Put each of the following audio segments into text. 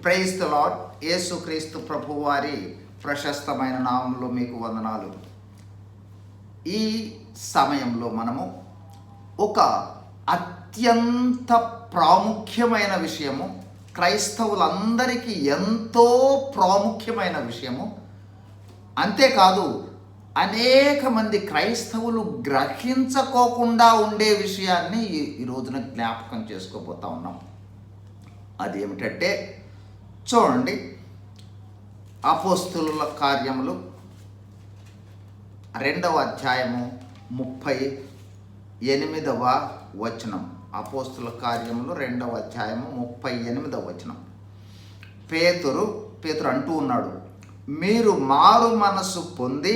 Praise the lord. యేసుక్రీస్తు ప్రభువు వారి ప్రశస్తమైన నామంలో మీకు వందనాలు. ఈ సమయంలో మనము ఒక అత్యంత ప్రాముఖ్యమైన విషయము, క్రైస్తవులందరికీ ఎంతో ప్రాముఖ్యమైన విషయము, అంతేకాదు అనేక మంది క్రైస్తవులు గ్రహించుకోకుండా ఉండే విషయాన్ని ఈ రోజున జ్ఞాపకం చేసుకోబోతా ఉన్నాం. అదేమిటంటే చూడండి, అపోస్తుల కార్యములు 2వ అధ్యాయము 38వ వచనం. అపోస్తుల కార్యములు 2వ అధ్యాయము 38వ వచనం. పేతురు అంటూ ఉన్నాడు, మీరు మారు మనసు పొంది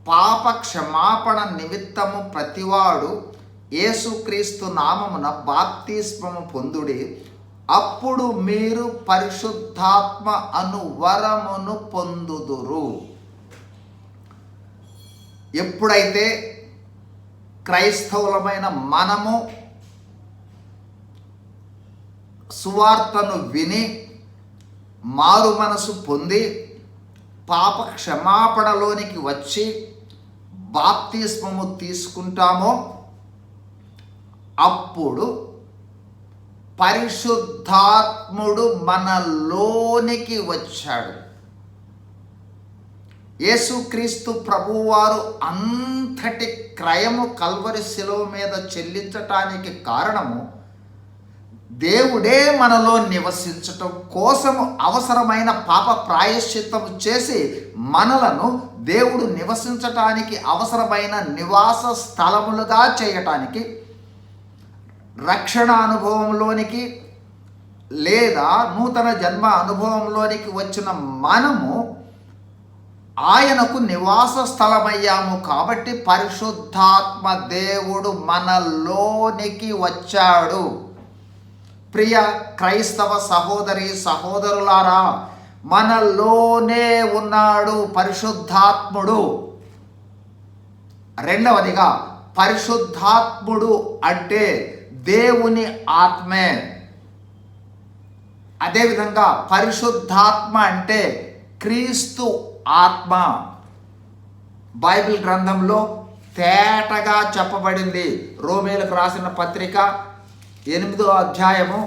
పాప క్షమాపణ నిమిత్తము ప్రతివాడు యేసుక్రీస్తు నామమున బాప్తిస్మము పొందుడి, అప్పుడు మీరు పరిశుద్ధాత్మ అను వరమును పొందుదురు. ఎప్పుడైతే క్రైస్తవులమైన మనము సువార్తను విని మారు మనసు పొంది పాప క్షమాపణలోనికి వచ్చి బాప్తిస్మము తీసుకుంటామో అప్పుడు పరిశుద్ధాత్ముడు మనలోనికి వచ్చాడు. యేసుక్రీస్తు ప్రభువారు అంతటి క్రయము కల్వరి శిలువ మీద చెల్లించటానికి కారణము దేవుడే మనలో నివసించటం కోసము అవసరమైన పాప ప్రాయశ్చిత్తము చేసి మనలను దేవుడు నివసించటానికి అవసరమైన నివాస స్థలములుగా చేయటానికి, రక్షణ అనుభవంలోనికి లేదా నూతన జన్మ అనుభవంలోనికి వచ్చిన మనము ఆయనకు నివాస స్థలమయ్యాము. కాబట్టి పరిశుద్ధాత్మ దేవుడు మనలోనికి వచ్చాడు. ప్రియ క్రైస్తవ సహోదరి సహోదరులారా, మనలోనే ఉన్నాడు పరిశుద్ధాత్ముడు. రెండవదిగా, పరిశుద్ధాత్ముడు అంటే దేవుని ఆత్మే. అదేవిధంగా పరిశుద్ధాత్మ అంటే క్రీస్తు ఆత్మ. బైబిల్ గ్రంథంలో తేటగా చెప్పబడింది. రోమీయులకు రాసిన పత్రిక 8వ అధ్యాయము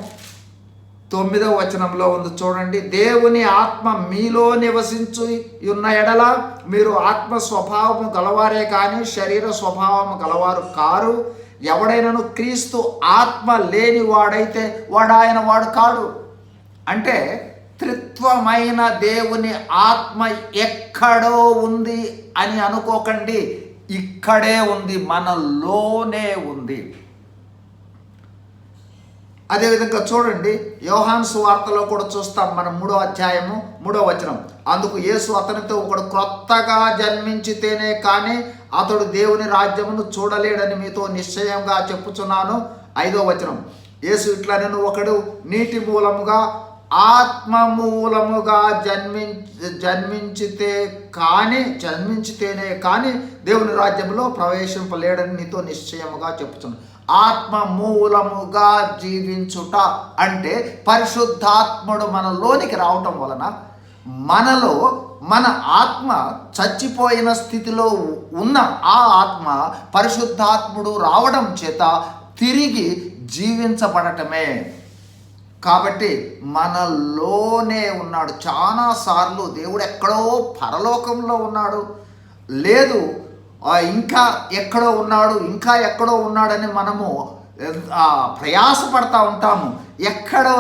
9వ వచనంలో ఉంది, చూడండి. దేవుని ఆత్మ మీలో నివసించు ఉన్న ఎడల మీరు ఆత్మ స్వభావము గలవారే కానీ శరీర స్వభావము గలవారు కారు. ఎవడైనను క్రీస్తు ఆత్మ లేని వాడైతే వాడు కాడు. అంటే త్రిత్వమైన దేవుని ఆత్మ ఎక్కడో ఉంది అని అనుకోకండి, ఇక్కడే ఉంది, మనలోనే ఉంది. అదేవిధంగా చూడండి, యోహాను సువార్తలో కూడా చూస్తాం మనం 3వ అధ్యాయము 3వ వచనం. అందుకు యేసు అతనితో, ఒకడు క్రొత్తగా జన్మించితేనే కానీ అతడు దేవుని రాజ్యమును చూడలేడని మీతో నిశ్చయంగా చెప్పుచున్నాను. 5వ వచనం. యేసు ఇట్లా, నేను ఒకడు నీటి మూలముగా ఆత్మ మూలముగా జన్మించితేనే కానీ దేవుని రాజ్యంలో ప్రవేశింపలేడని నీతో నిశ్చయముగా చెప్పుచున్నాను. ఆత్మ మూలముగా జీవించుట అంటే పరిశుద్ధాత్ముడు మనలోనికి రావటం వలన మనలో మన ఆత్మ చచ్చిపోయిన స్థితిలో ఉన్న ఆ ఆత్మ పరిశుద్ధాత్ముడు రావడం చేత తిరిగి జీవించబడటమే. కాబట్టి మనలోనే ఉన్నాడు. చాలాసార్లు దేవుడు ఎక్కడో పరలోకంలో ఉన్నాడు, లేదు ఇంకా ఎక్కడో ఉన్నాడని మనము ప్రయాసపడతా ఉంటాము. ఎక్కడో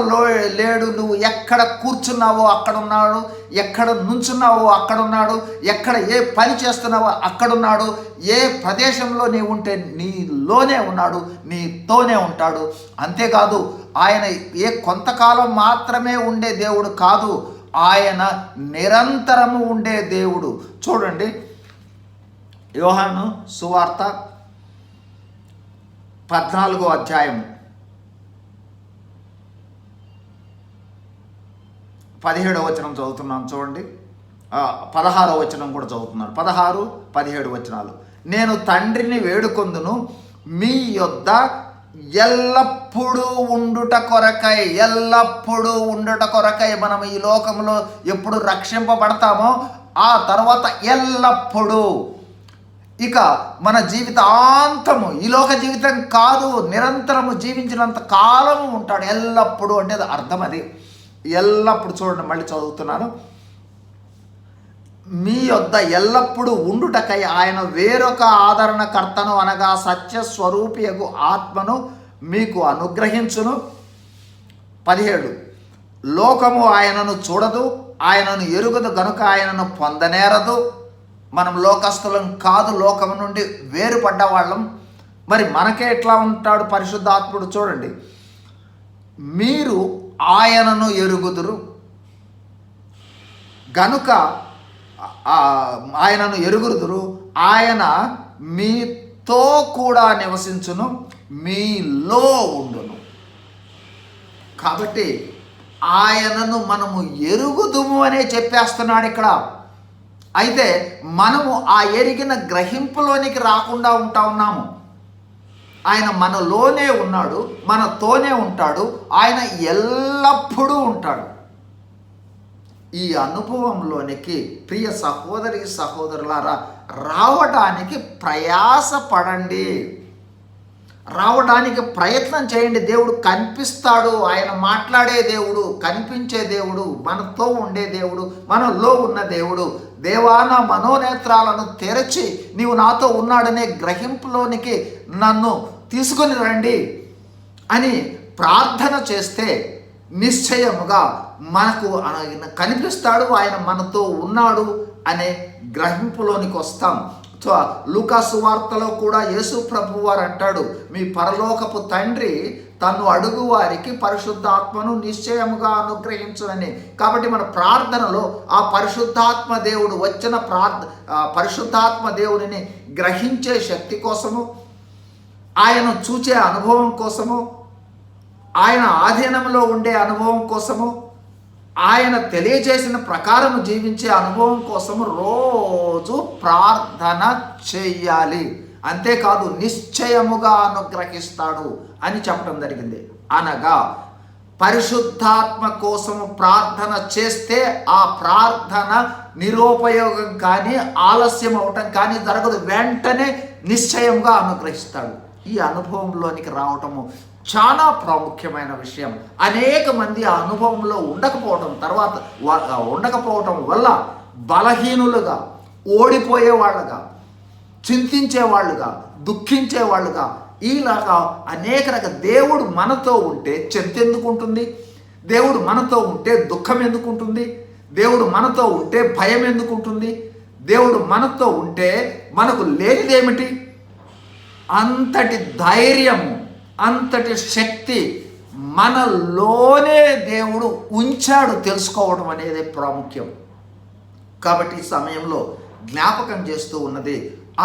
లేడు, నువ్వు ఎక్కడ కూర్చున్నావో అక్కడ ఉన్నాడు, ఎక్కడ నుంచున్నావో అక్కడ ఉన్నాడు, ఎక్కడ ఏ పని చేస్తున్నావో అక్కడున్నాడు, ఏ ప్రదేశంలో నీవు ఉంటే నీలోనే ఉన్నాడు, నీతోనే ఉంటాడు. అంతేకాదు, ఆయన కొంతకాలం మాత్రమే ఉండే దేవుడు కాదు, ఆయన నిరంతరము ఉండే దేవుడు. చూడండి, యోహాను సువార్త 14వ అధ్యాయం 17వ వచనం చదువుతున్నాను. చూడండి, 16వ వచనం కూడా చదువుతున్నాను. 16, 17 వచనాలు. నేను తండ్రిని వేడుకొందును, మీ యొద్ద ఎల్లప్పుడూ ఉండుట కొరకై, ఎల్లప్పుడూ ఉండుట కొరకై మనం ఈ లోకంలో ఎప్పుడు రక్షింపబడతామో ఆ తర్వాత ఎల్లప్పుడూ, ఇక మన జీవితాంతము, ఈ లోక జీవితం కాదు, నిరంతరము జీవించినంత కాలము ఉంటాడు. ఎల్లప్పుడూ అంటే అర్థం అది. ఎల్లప్పుడు చూడండి, మళ్ళీ చదువుతున్నాను. మీ యొద్ద ఎల్లప్పుడూ ఉండుటకై ఆయన వేరొక ఆదరణకర్తను అనగా సత్యస్వరూపియగు ఆత్మను మీకు అనుగ్రహించును. 17 లోకము ఆయనను చూడదు, ఆయనను ఎరుగదు గనుక ఆయనను పొందనేరదు. మనం లోకస్తులం కాదు, లోకం నుండి వేరుపడ్డ వాళ్ళం. మరి మనకే ఎట్లా ఉంటాడు పరిశుద్ధాత్ముడు? చూడండి, మీరు ఆయనను ఎరుగుదురు గనుక ఆయనను ఎరుగుదురు, ఆయన మీతో కూడా నివసించును, మీలో ఉండును. కాబట్టి ఆయనను మనము ఎరుగుదుము అనే చెప్పేస్తున్నాడు ఇక్కడ. అయితే మనము ఆ ఎరిగిన గ్రహింపులోనికి రాకుండా ఉన్నాము. ఆయన మనలోనే ఉన్నాడు, మనతోనే ఉంటాడు, ఆయన ఎల్లప్పుడూ ఉంటాడు. ఈ అనుభవంలోనికి ప్రియ సహోదరి సహోదరులారా రావడానికి ప్రయాసపడండి, రావడానికి ప్రయత్నం చేయండి. దేవుడు కనిపిస్తాడు, ఆయన మాట్లాడే దేవుడు, కనిపించే దేవుడు, మనతో ఉండే దేవుడు, మనలో ఉన్న దేవుడు. దేవా, నా మనోనేత్రాలను తెరచి నీవు నాతో ఉన్నాడనే గ్రహింపులోనికి నన్ను తీసుకొని రండి అని ప్రార్థన చేస్తే నిశ్చయముగా మనకు కనిపిస్తాడు, ఆయన మనతో ఉన్నాడు అనే గ్రహింపులోనికి వస్తాం. సో లూకా సువార్తలో కూడా యేసు ప్రభు వారు అంటాడు, మీ పరలోకపు తండ్రి తను అడుగు వారికి పరిశుద్ధాత్మను నిశ్చయముగా అనుగ్రహించునని. కాబట్టి మన ప్రార్థనలో ఆ పరిశుద్ధాత్మ దేవుడు వచ్చిన పరిశుద్ధాత్మ దేవుడిని గ్రహించే శక్తి కోసము, ఆయన చూచే అనుభవం కోసము, ఆయన ఆధీనంలో ఉండే అనుభవం కోసము, ఆయన తెలియజేసిన ప్రకారం జీవించే అనుభవం కోసము రోజు ప్రార్థన చెయ్యాలి. అంతేకాదు నిశ్చయముగా అనుగ్రహిస్తాడు అని చెప్పడం జరిగింది. అనగా పరిశుద్ధాత్మ కోసము ప్రార్థన చేస్తే ఆ ప్రార్థన నిరుపయోగం కానీ ఆలస్యం అవటం కానీ జరగదు. వెంటనే నిశ్చయంగా అనుగ్రహిస్తాడు. ఈ అనుభవంలోనికి రావటము చాలా ప్రాముఖ్యమైన విషయం. అనేక మంది ఆ అనుభవంలో ఉండకపోవటం వల్ల బలహీనులుగా, ఓడిపోయేవాళ్ళుగా, చింతించేవాళ్ళుగా, దుఃఖించేవాళ్ళుగా, ఇలాగా అనేక రకాల. దేవుడు మనతో ఉంటే చింత ఎందుకు ఉంటుంది? దేవుడు మనతో ఉంటే దుఃఖం ఎందుకు ఉంటుంది? దేవుడు మనతో ఉంటే భయం ఎందుకు ఉంటుంది? దేవుడు మనతో ఉంటే మనకు లేనిదేమిటి? అంతటి ధైర్యము, అంతటి శక్తి మనలోనే దేవుడు ఉంచాడు. తెలుసుకోవడం అనేది ప్రాముఖ్యం. కాబట్టి ఈ సమయంలో జ్ఞాపకం చేస్తూ ఉన్నది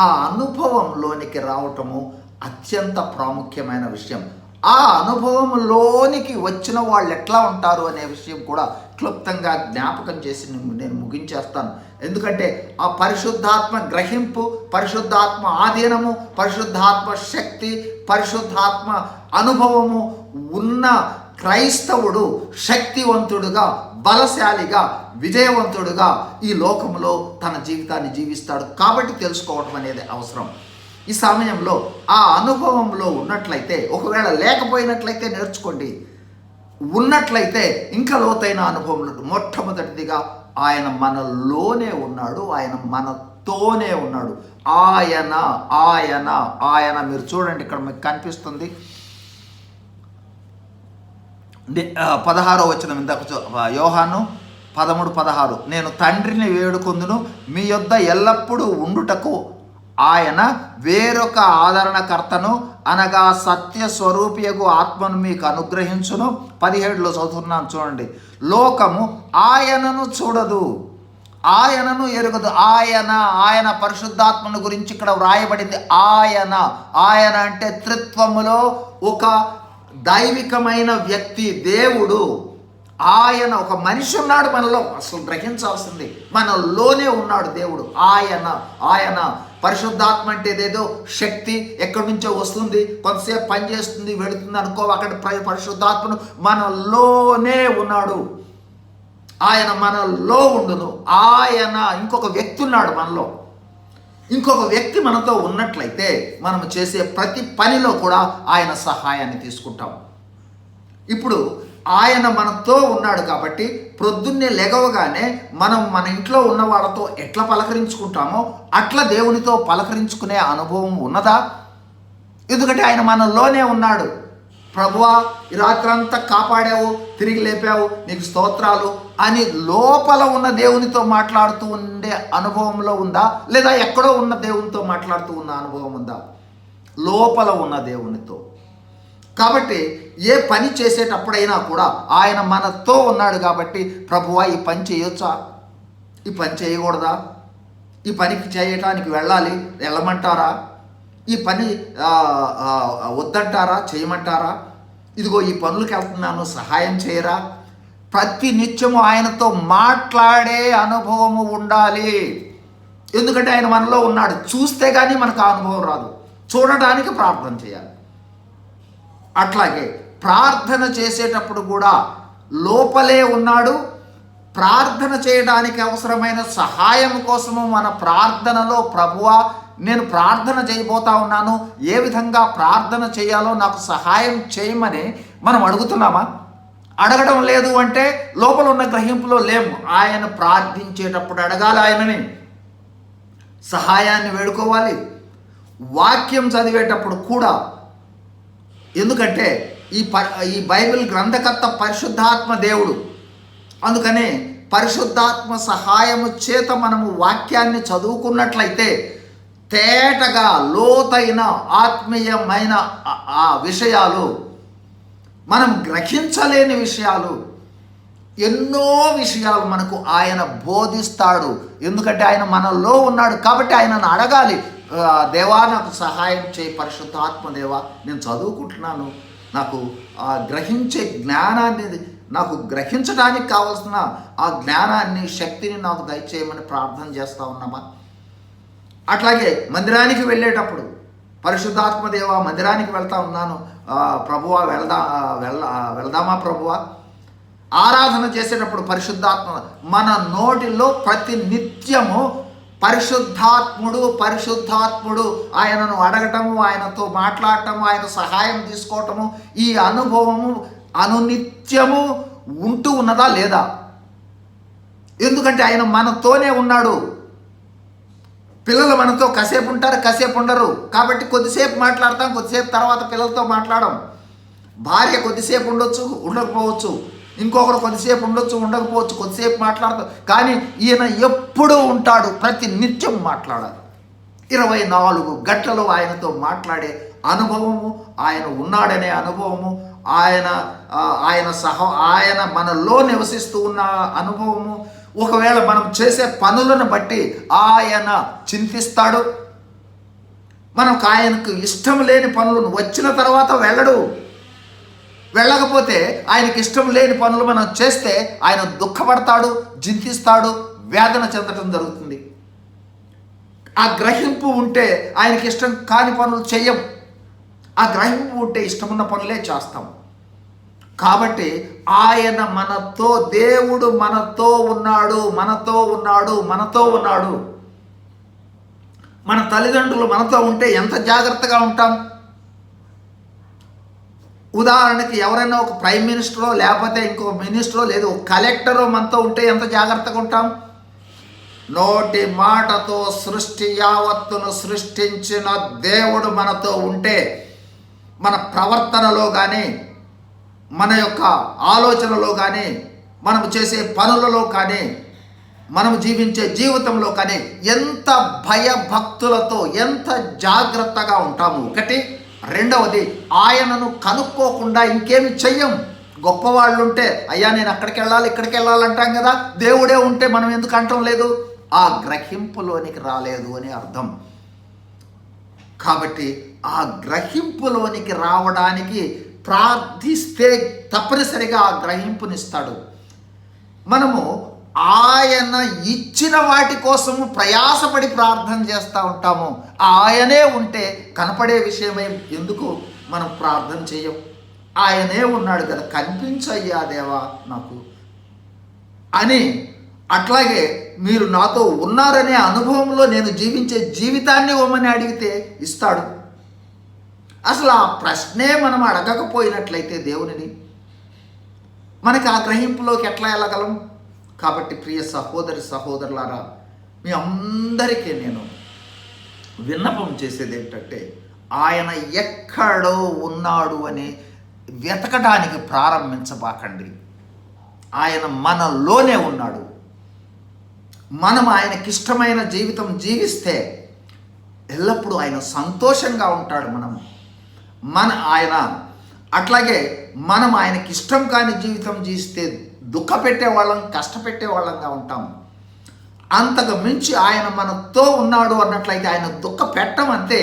ఆ అనుభవంలోనికి రావటము అత్యంత ప్రాముఖ్యమైన విషయం. ఆ అనుభవంలోనికి వచ్చిన వాళ్ళు ఎట్లా ఉంటారు అనే విషయం కూడా క్లుప్తంగా జ్ఞాపకం చేసి నేను ముగించేస్తాను. ఎందుకంటే ఆ పరిశుద్ధాత్మ గ్రహింపు, పరిశుద్ధాత్మ ఆధీనము, పరిశుద్ధాత్మ శక్తి, పరిశుద్ధాత్మ అనుభవము ఉన్న క్రైస్తవుడు శక్తివంతుడుగా, బలశాలిగా, విజయవంతుడుగా ఈ లోకంలో తన జీవితాన్ని జీవిస్తాడు. కాబట్టి తెలుసుకోవటం అనేది అవసరం. ఈ సమయంలో ఆ అనుభవంలో ఉన్నట్లయితే, ఒకవేళ లేకపోయినట్లయితే నేర్చుకోండి. ఉన్నట్లయితే ఇంకా లోతైన అనుభవంలో మొట్టమొదటిదిగా ఆయన మనలోనే ఉన్నాడు, ఆయన మనతోనే ఉన్నాడు. ఆయన ఆయన ఆయన మీరు చూడండి, ఇక్కడ మీకు కనిపిస్తుంది 16వ వచనం. ఇందాక యోహాను 13:16 నేను తండ్రిని వేడుకొందును, మీ యొద్ద ఎల్లప్పుడూ ఉండుటకు ఆయన వేరొక ఆదరణకర్తను అనగా సత్య స్వరూపియగు ఆత్మను మీకు అనుగ్రహించును. 17లో చదువుతున్నాను చూడండి. లోకము ఆయనను చూడదు, ఆయనను ఎరుగదు. ఆయన పరిశుద్ధాత్మను గురించి ఇక్కడ వ్రాయబడింది. ఆయన అంటే త్రిత్వములో ఒక దైవికమైన వ్యక్తి, దేవుడు. ఆయన ఒక మనిషి ఉన్నాడు మనలో, అసలు గ్రహించాల్సింది. మనలోనే ఉన్నాడు దేవుడు. ఆయన పరిశుద్ధాత్మ అంటే ఏదేదో శక్తి ఎక్కడి నుంచో వస్తుంది, కొంతసేపు పని చేస్తుంది, వెళుతుంది అనుకో. అక్కడ పరిశుద్ధాత్మను మనలోనే ఉన్నాడు. ఆయన మనలో ఉండును. ఆయన ఇంకొక వ్యక్తి ఉన్నాడు మనలో. ఇంకొక వ్యక్తి మనతో ఉన్నట్లయితే మనం చేసే ప్రతి పనిలో కూడా ఆయన సహాయాన్ని తీసుకుంటాం. ఇప్పుడు ఆయన మనతో ఉన్నాడు కాబట్టి ప్రొద్దున్నే లెగవగానే మనం మన ఇంట్లో ఉన్న వాళ్ళతో ఎట్లా పలకరించుకుంటామో అట్లా దేవునితో పలకరించుకునే అనుభవం ఉన్నదా? ఎందుకంటే ఆయన మనలోనే ఉన్నాడు. ప్రభువా, ఈ రాత్రంతా కాపాడావు, తిరిగి లేపావు, నీకు స్తోత్రాలు అని లోపల ఉన్న దేవునితో మాట్లాడుతూ ఉండే అనుభవంలో ఉందా, లేదా ఎక్కడో ఉన్న దేవునితో మాట్లాడుతూ ఉన్న అనుభవం ఉందా? లోపల ఉన్న దేవునితో. కాబట్టి ఏ పని చేసేటప్పుడైనా కూడా ఆయన మనతో ఉన్నాడు కాబట్టి, ప్రభువా ఈ పని చేయొచ్చా, ఈ పని చేయకూడదా, ఈ పనికి చేయటానికి వెళ్ళమంటారా, ఈ పని వద్దంటారా, చేయమంటారా, ఇదిగో ఈ పనులకు వెళ్తున్నాను సహాయం చేయరా, ప్రతి నిత్యము ఆయనతో మాట్లాడే అనుభవము ఉండాలి. ఎందుకంటే ఆయన మనలో ఉన్నాడు. చూస్తే కానీ మనకు ఆ అనుభవం రాదు, చూడడానికి ప్రార్థన చేయాలి. అట్లాగే ప్రార్థన చేసేటప్పుడు కూడా లోపలే ఉన్నాడు. ప్రార్థన చేయడానికి అవసరమైన సహాయం కోసము మన ప్రార్థనలో, ప్రభువా నేను ప్రార్థన చేయబోతా ఉన్నాను, ఏ విధంగా ప్రార్థన చేయాలో నాకు సహాయం చేయమని మనం అడుగుతున్నామా? అడగడం లేదు అంటే లోపల ఉన్న గ్రహింపులో లేము. ఆయన ప్రార్థించేటప్పుడు అడగాలి, ఆయనని సహాయాన్ని వేడుకోవాలి. వాక్యం చదివేటప్పుడు కూడా, ఎందుకంటే ఈ బైబిల్ గ్రంథకర్త పరిశుద్ధాత్మ దేవుడు. అందుకనే పరిశుద్ధాత్మ సహాయము చేత మనము వాక్యాన్ని చదువుకున్నట్లయితే తేటగా లోతైన ఆత్మీయమైన ఆ విషయాలు, మనం గ్రహించలేని విషయాలు, ఎన్నో విషయాలు మనకు ఆయన బోధిస్తాడు. ఎందుకంటే ఆయన మనలో ఉన్నాడు కాబట్టి ఆయనను అడగాలి. దేవా నాకు సహాయం చేయి, పరిశుద్ధాత్మ దేవా నేను చదువుకుంటున్నాను, నాకు గ్రహించే జ్ఞానాన్ని, నాకు గ్రహించడానికి కావాల్సిన ఆ జ్ఞానాన్ని, శక్తిని నాకు దయచేయమని ప్రార్థన చేస్తూ ఉన్నామా? అట్లాగే మందిరానికి వెళ్ళేటప్పుడు, పరిశుద్ధాత్మ దేవా మందిరానికి వెళ్తా ఉన్నాను, ప్రభువా వెళ్దామా ప్రభువా? ఆరాధన చేసేటప్పుడు పరిశుద్ధాత్మ మన నోటిలో ప్రతి నిత్యము పరిశుద్ధాత్ముడు ఆయనను అడగటము, ఆయనతో మాట్లాడటము, ఆయన సహాయం తీసుకోవటము, ఈ అనుభవము అనునిత్యము ఉంటూ ఉన్నదా లేదా? ఎందుకంటే ఆయన మనతోనే ఉన్నాడు. పిల్లలు మనతో కాసేపు ఉంటారు, కాసేపు ఉండరు. కాబట్టి కొద్దిసేపు మాట్లాడతాం, కొద్దిసేపు తర్వాత పిల్లలతో మాట్లాడడం. భార్య కొద్దిసేపు ఉండొచ్చు, ఉండకపోవచ్చు. ఇంకొకరు కొద్దిసేపు ఉండొచ్చు, ఉండకపోవచ్చు. కొద్దిసేపు మాట్లాడతాం. కానీ ఈయన ఎప్పుడూ ఉంటాడు, ప్రతి నిత్యం మాట్లాడాలి. 24 గంటలు ఆయనతో మాట్లాడే అనుభవము, ఆయన ఉన్నాడనే అనుభవము, ఆయన మనలో నివసిస్తూ ఉన్న అనుభవము. ఒకవేళ మనం చేసే పనులను బట్టి ఆయన చింతిస్తాడు. మనకు ఆయనకు ఇష్టం లేని పనులను వచ్చిన తర్వాత వెళ్ళకపోతే ఆయనకి ఇష్టం లేని పనులు మనం చేస్తే ఆయన దుఃఖపడతాడు, చింతిస్తాడు, వేదన చెందటం జరుగుతుంది. ఆ గ్రహింపు ఉంటే ఆయనకి ఇష్టం కాని పనులు చెయ్యం. ఆ గ్రహింపు ఉంటే ఇష్టమున్న పనులే చేస్తాం. కాబట్టి ఆయన దేవుడు మనతో ఉన్నాడు. మన తల్లిదండ్రులు మనతో ఉంటే ఎంత జాగ్రత్తగా ఉంటాం. ఉదాహరణకి ఎవరైనా ఒక ప్రైమ్ మినిస్టరో, లేకపోతే ఇంకో మినిస్టరో, లేదు ఒక కలెక్టరో మనతో ఉంటే ఎంత జాగ్రత్తగా ఉంటాం. నోటి మాటతో సృష్టి యావత్తును సృష్టించిన దేవుడు మనతో ఉంటే మన ప్రవర్తనలో కానీ, మన యొక్క ఆలోచనలో కానీ, మనం చేసే పనులలో కానీ, మనం జీవించే జీవితంలో కానీ ఎంత భయభక్తులతో, ఎంత జాగ్రత్తగా ఉంటాము. ఒకటి. రెండవది, ఆయనను కనుక్కోకుండా ఇంకేమి చెయ్యం. గొప్పవాళ్ళు ఉంటే అయ్యా నేను అక్కడికి వెళ్ళాలి, ఇక్కడికి వెళ్ళాలంటాం కదా. దేవుడే ఉంటే మనం ఎందుకు అంటాం లేదు? ఆ గ్రహింపులోనికి రాలేదు అని అర్థం. కాబట్టి ఆ గ్రహింపులోనికి రావడానికి ప్రార్థిస్తే తప్పనిసరిగా ఆ గ్రహింపునిస్తాడు. మనము ఆయన ఇచ్చిన వాటి కోసము ప్రయాసపడి ప్రార్థన చేస్తూ ఉంటాము. ఆయనే ఉంటే కనపడే విషయమై ఎందుకు మనం ప్రార్థన చేయం? ఆయనే ఉన్నాడు కదా, కనిపించయ్యా దేవా నాకు అని. అట్లాగే మీరు నాతో ఉన్నారనే అనుభవంలో నేను జీవించే జీవితాన్ని ఇవ్వమని అడిగితే ఇస్తాడు. అసలు ఆ ప్రశ్నే మనం అడగకపోయినట్లయితే దేవునిని మనకి ఆ గ్రహింపులోకి ఎట్లా వెళ్ళగలం? కాబట్టి ప్రియ సహోదరి సహోదరులారా, మీ అందరికీ నేను విన్నపం చేసేది ఏంటంటే, ఆయన ఎక్కడో ఉన్నాడు అని వెతకడానికి ప్రారంభించబాకండి. ఆయన మనలోనే ఉన్నాడు. మనం ఆయనకిష్టమైన జీవితం జీవిస్తే ఎల్లప్పుడూ ఆయన సంతోషంగా ఉంటాడు. ఆయన అట్లాగే మనం ఆయనకి ఇష్టం కాని జీవితం జీవిస్తే దుఃఖపెట్టేవాళ్ళం, కష్టపెట్టేవాళ్ళంగా ఉంటాం. అంతకు మించి ఆయన మనతో ఉన్నాడు అన్నట్లయితే ఆయన దుఃఖ పెట్టమంతే.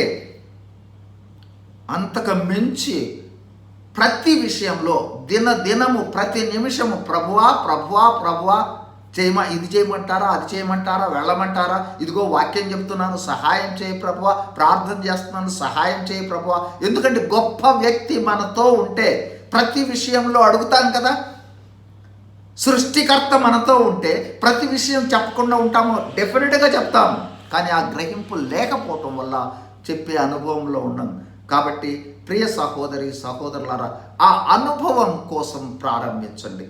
అంతకు మించి ప్రతి విషయంలో దినదినము ప్రతి నిమిషము ప్రభువా ప్రభువా ప్రభువా ఇది చేయమంటారా, అది చేయమంటారా, వెళ్ళమంటారా, ఇదిగో వాక్యం చెప్తున్నాను సహాయం చేయి ప్రభువా, ప్రార్థన చేస్తున్నాను సహాయం చేయి ప్రభువా. ఎందుకంటే గొప్ప వ్యక్తి మనతో ఉంటే ప్రతి విషయంలో అడుగుతాం కదా. సృష్టికర్త మనతో ఉంటే ప్రతి విషయం చెప్పకుండా ఉంటాము, డెఫినెట్గా చెప్తాము. కానీ ఆ గ్రహింపు లేకపోవటం వల్ల చెప్పే అనుభవంలో ఉన్నాం. కాబట్టి ప్రియ సహోదరి సహోదరులారా, ఆ అనుభవం కోసం ప్రారంభించండి.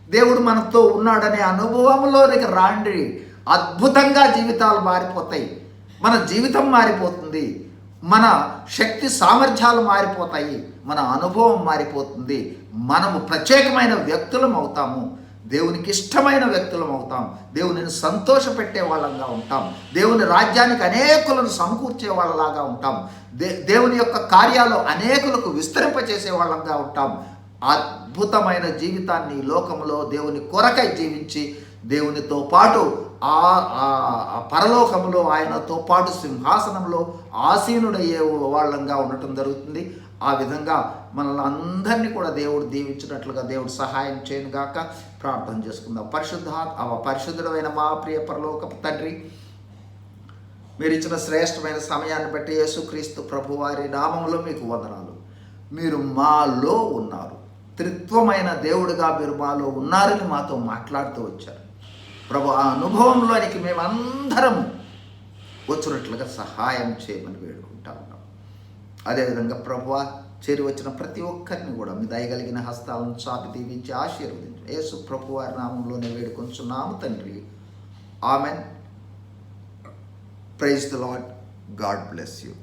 దేవుడు మనతో ఉన్నాడనే అనుభవంలోనికి రాండి. అద్భుతంగా జీవితాలు మారిపోతాయి. మన జీవితం మారిపోతుంది, మన శక్తి సామర్థ్యాలు మారిపోతాయి, మన అనుభవం మారిపోతుంది. మనము ప్రత్యేకమైన వ్యక్తులం అవుతాము, దేవునికి ఇష్టమైన వ్యక్తులం అవుతాం, దేవునిని సంతోషపెట్టే వాళ్ళంగా ఉంటాం, దేవుని రాజ్యానికి అనేకులను సమకూర్చే వాళ్ళలాగా ఉంటాం, దేవుని యొక్క కార్యాలు అనేకులకు విస్తరింపచేసే వాళ్ళంగా ఉంటాం. అద్భుతమైన జీవితాన్ని లోకంలో దేవుని కొరకై జీవించి దేవునితో పాటు ఆ పరలోకంలో ఆయనతో పాటు సింహాసనంలో ఆసీనుడయ్యే వాళ్ళంగా ఉండటం జరుగుతుంది. ఆ విధంగా మనల్ని అందరినీ కూడా దేవుడు దీవించినట్లుగా దేవుడు సహాయం చేయను గాక. ప్రార్థన చేసుకుందాం. పరిశుద్ధుడైన మా ప్రియ పరలోకపు తండ్రి, మీరు ఇచ్చిన శ్రేష్టమైన సమయాన్ని బట్టి యేసుక్రీస్తు ప్రభు వారి నామంలో మీకు వందనాలు. మీరు మాలో ఉన్నారు, త్రిత్వమైన దేవుడిగా మీరు మాలో ఉన్నారని మాతో మాట్లాడుతూ వచ్చారు ప్రభు. ఆ అనుభవంలోనికి మేమందరము వచ్చినట్లుగా సహాయం చేయమని వేడుకుంటా ఉన్నాం. అదేవిధంగా ప్రభువా, చేరి వచ్చిన ప్రతి ఒక్కరిని కూడా మీ దయగలిగిన హస్తాలను చాపి దీవించి ఆశీర్వదించు. యేసు ప్రభు వారి నామంలోనే వేడుకొంచున్నాము తండ్రి. Amen. Praise the lord. God bless you.